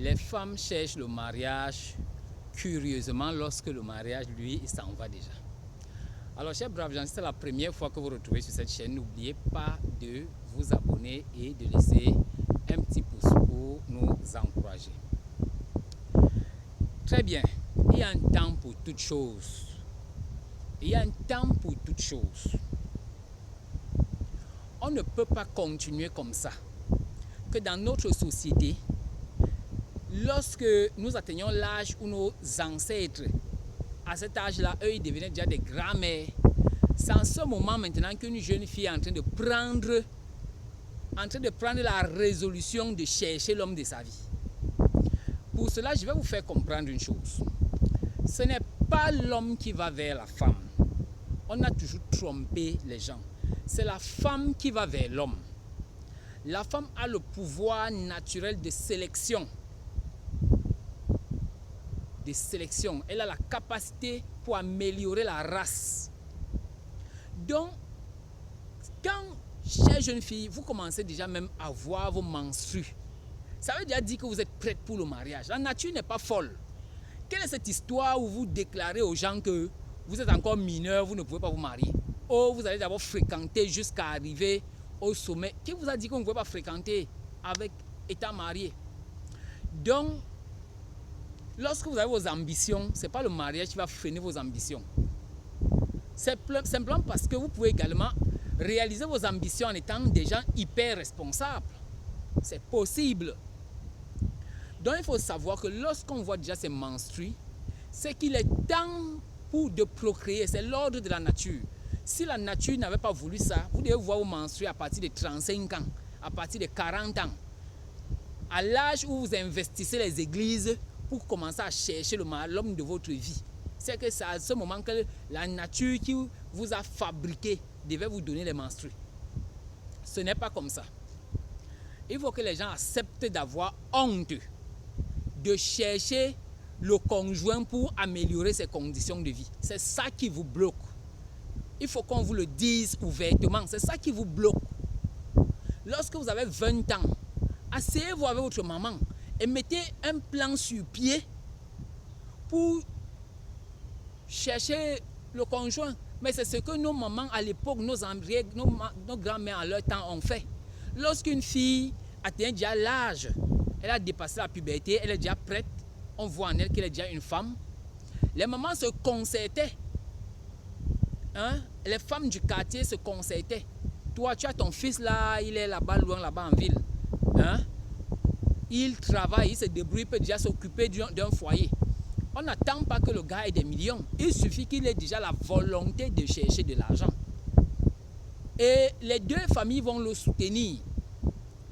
les femmes cherchent le mariage curieusement lorsque le mariage, lui, il s'en va déjà. Alors, chers braves gens, si c'est la première fois que vous retrouvez sur cette chaîne, n'oubliez pas de vous abonner et de laisser un petit pouce pour nous encourager. Très bien, il y a un temps pour toute chose. Il y a un temps pour toute chose. On ne peut pas continuer comme ça. Que dans notre société, lorsque nous atteignons l'âge où nos ancêtres, à cet âge-là, eux, ils devenaient déjà des grands-mères. C'est en ce moment maintenant qu'une jeune fille est en train de prendre la résolution de chercher l'homme de sa vie. Pour cela, je vais vous faire comprendre une chose. Ce n'est pas l'homme qui va vers la femme. On a toujours trompé les gens. C'est la femme qui va vers l'homme. La femme a le pouvoir naturel de sélection. Elle a la capacité pour améliorer la race. Donc, quand, chère jeune fille, vous commencez déjà même à voir vos menstrues, ça veut déjà dire que vous êtes prête pour le mariage. La nature n'est pas folle. Quelle est cette histoire où vous déclarez aux gens que vous êtes encore mineur, vous ne pouvez pas vous marier? Ou vous allez d'abord fréquenter jusqu'à arriver au sommet? Qui vous a dit qu'on ne pouvait pas fréquenter avec étant marié? Donc, lorsque vous avez vos ambitions, ce n'est pas le mariage qui va freiner vos ambitions. C'est simplement parce que vous pouvez également réaliser vos ambitions en étant des gens hyper responsables. C'est possible. Donc il faut savoir que lorsqu'on voit déjà ces menstrues, c'est qu'il est temps de procréer. C'est l'ordre de la nature. Si la nature n'avait pas voulu ça, vous devez voir vos menstrues à partir de 35 ans, à partir de 40 ans. À l'âge où vous investissez les églises pour commencer à chercher l'homme de votre vie. C'est que c'est à ce moment que la nature qui vous a fabriqué devait vous donner les menstrues. Ce n'est pas comme ça. Il faut que les gens acceptent d'avoir honte, de chercher le conjoint pour améliorer ses conditions de vie. C'est ça qui vous bloque. Il faut qu'on vous le dise ouvertement. C'est ça qui vous bloque. Lorsque vous avez 20 ans, asseyez-vous avec votre maman et mettez un plan sur pied pour chercher le conjoint. Mais c'est ce que nos mamans à l'époque, nos grands-mères à leur temps ont fait. Lorsqu'une fille atteint déjà l'âge, elle a dépassé la puberté, elle est déjà prête, on voit en elle qu'elle est déjà une femme. Les mamans se concertaient. Les femmes du quartier se concertaient. Toi, tu as ton fils là, il est là-bas, loin, là-bas en ville. Il travaille, il se débrouille, il peut déjà s'occuper d'un foyer. On n'attend pas que le gars ait des millions. Il suffit qu'il ait déjà la volonté de chercher de l'argent. Et les deux familles vont le soutenir.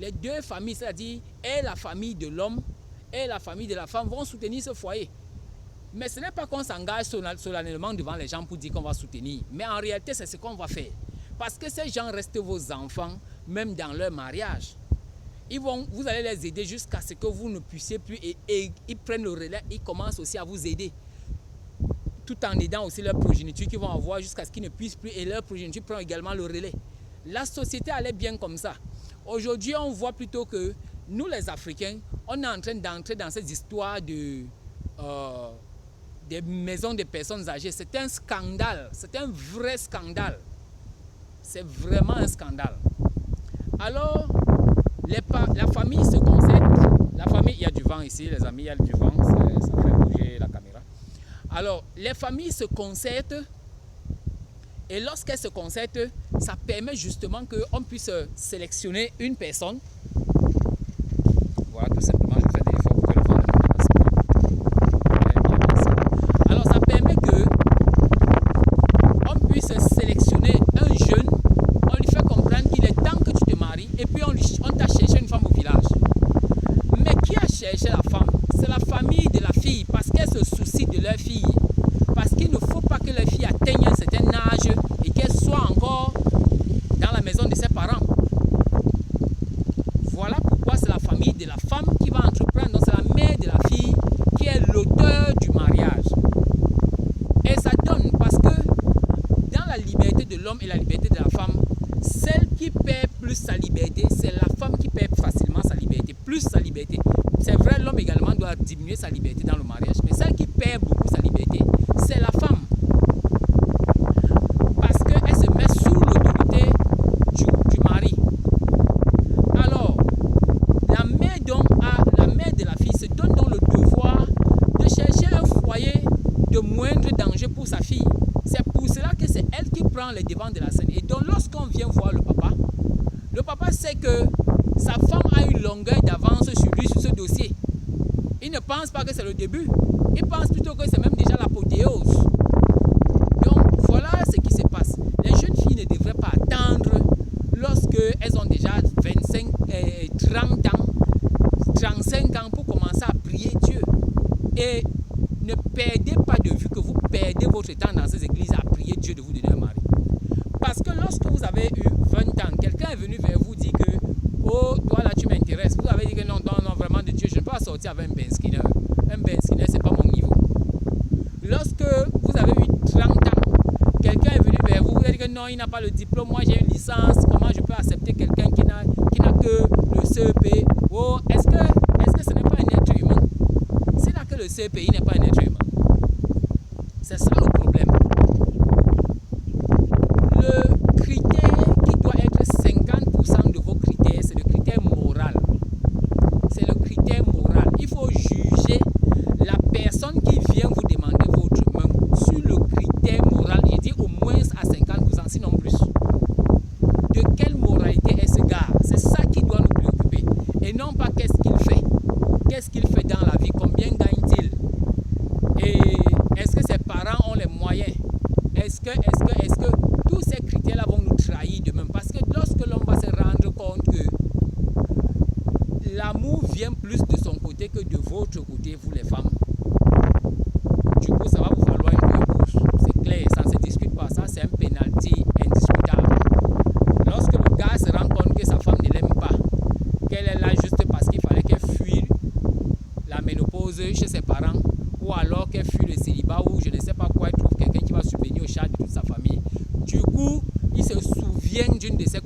Les deux familles, c'est-à-dire et la famille de l'homme et la famille de la femme vont soutenir ce foyer. Mais ce n'est pas qu'on s'engage solennellement devant les gens pour dire qu'on va soutenir. Mais en réalité, c'est ce qu'on va faire. Parce que ces gens restent vos enfants, même dans leur mariage. Vous allez les aider jusqu'à ce que vous ne puissiez plus et ils prennent le relais, ils commencent aussi à vous aider. Tout en aidant aussi leur progéniture qu'ils vont avoir jusqu'à ce qu'ils ne puissent plus et leur progéniture prend également le relais. La société allait bien comme ça. Aujourd'hui, on voit plutôt que nous les Africains, on est en train d'entrer dans cette histoire des maisons de personnes âgées. C'est un scandale, c'est un vrai scandale. C'est vraiment un scandale. Alors, la famille se concerte. La famille, il y a du vent ici, les amis, il y a du vent, ça fait bouger la caméra. Alors, les familles se concertent et lorsqu'elles se concertent, ça permet justement qu'on puisse sélectionner une personne. Voilà, tout simplement, je fais des efforts pour que le vent ne me dépasse pas. Alors, ça permet qu'on puisse sélectionner un jeune, on lui fait comprendre qu'il est temps que tu te maries et puis on t'a cherché une femme au village. Mais qui a cherché la femme? C'est la famille de la fille parce qu'elle se soucie de leur fille. Parce qu'il ne faut pas que leur fille atteigne un certain âge et qu'elle soit encore dans la maison de ses parents. Voilà pourquoi c'est la famille de la femme qui va entreprendre. Donc c'est la mère de la fille qui est l'auteur du mariage. Et ça donne parce que dans la liberté de l'homme et la liberté de la femme, celle qui perd plus sa liberté, c'est la femme qui perd facilement sa liberté, plus sa liberté. c'est vrai, l'homme également doit diminuer sa liberté dans le mariage. Mais celle qui perd beaucoup sa liberté, c'est la femme. Parce qu'elle se met sous l'autorité du mari. Alors, la mère de la fille se donne donc le devoir de chercher un foyer de moindre danger pour sa fille. C'est pour cela que c'est elle qui prend les devants de la scène. Et donc, lorsqu'on vient voir le papa sait que sa femme a une longueur d'avance sur lui, sur ce dossier. Il ne pense pas que c'est le début. Il pense plutôt que c'est même déjà l'apothéose. Donc, voilà ce qui se passe. Les jeunes filles ne devraient pas attendre lorsqu'elles ont déjà 25, 30 ans, 35 ans pour commencer à prier Dieu. Et ne perdez pas de vue que vous perdez votre temps dans ces églises à prier Dieu de vous donner un mari. Parce que lorsque vous avez eu 20 ans, quelqu'un est venu vers vous dire que oh, toi là tu m'intéresses. Vous avez dit que non, vraiment de Dieu, je ne peux pas sortir avec un Ben Skinner. Un Ben Skinner, c'est pas mon niveau. Lorsque vous avez eu 30 ans, quelqu'un est venu vers vous, vous avez dit que non, il n'a pas le diplôme, moi j'ai une licence, comment je peux accepter quelqu'un qui n'a que le CEP? Oh, est-ce que ce n'est pas un être humain? C'est là que le CEPI n'est pas un être humain. C'est ça le problème. Le critère qui doit être 50% de vos critères, c'est le critère moral. C'est le critère moral. Il faut juger la personne qui vient vous demander votre main sur le critère moral. Je dis au moins à 50%, sinon plus. De quelle moralité est ce gars? C'est ça qui doit nous préoccuper. Et non pas qu'est-ce qu'il fait. Qu'est-ce qu'il fait dans la vie? Combien gagne-t-il? Et est-ce que ses parents ont les moyens? Est-ce que tous ces critères-là vont nous trahir demain? Parce que lorsque l'homme va se rendre compte que l'amour vient plus de son côté que de votre côté, vous les femmes, du coup, ça va vous falloir une repousse. C'est clair, ça ne se discute pas. Ça, c'est un penalty indiscutable. Lorsque le gars se rend compte que sa femme ne l'aime pas, qu'elle est là juste parce qu'il fallait qu'elle fuit la ménopause chez ses parents, ou alors qu'elle fuit le célibat, ou je ne sais pas quoi, elle trouve quelqu'un qui va subvenir au charge de toute sa famille. Du coup, il se souvient d'une de ses